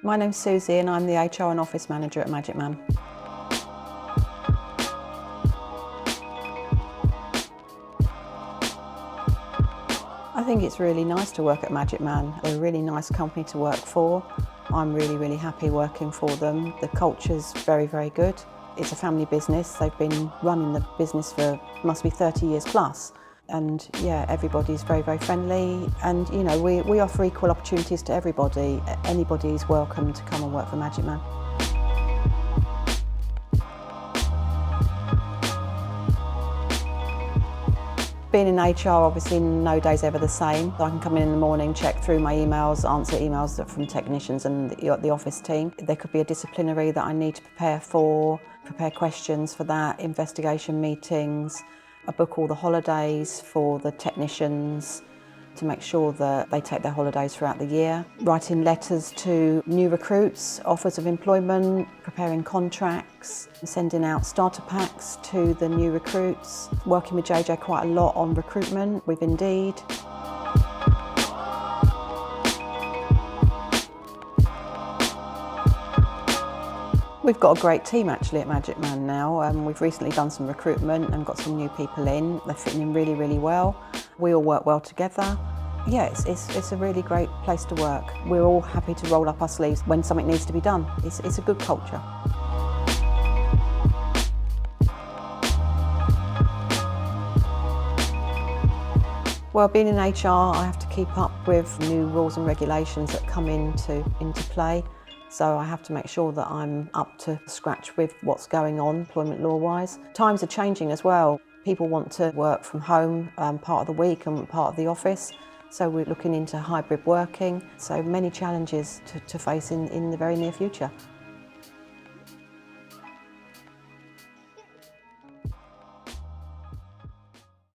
My name's Susie and I'm the HR and Office Manager at Magicman. I think it's really nice to work at Magicman. They're a really nice company to work for. I'm really happy working for them. The culture's very good. It's a family business. They've been running the business for must be 30 years plus. And yeah, everybody's very friendly, and you know, we offer equal opportunities to everybody. Anybody's welcome to come and work for Magicman. Being in HR, obviously no day's ever the same. I can come in the morning, check through my emails, answer emails from technicians and the office team. There could be a disciplinary that I need to prepare questions for that, investigation meetings. I book all the holidays for the technicians to make sure that they take their holidays throughout the year. Writing letters to new recruits, offers of employment, preparing contracts, sending out starter packs to the new recruits. Working with JJ quite a lot on recruitment with Indeed. We've got a great team actually at Magicman now. We've recently done some recruitment and got some new people in. They're fitting in really well. We all work well together. Yeah, it's a really great place to work. We're all happy to roll up our sleeves when something needs to be done. It's a good culture. Well, being in HR, I have to keep up with new rules and regulations that come into play. So I have to make sure that I'm up to scratch with what's going on employment law-wise. Times are changing as well. People want to work from home part of the week and part of the office. So we're looking into hybrid working. So many challenges to face in the very near future.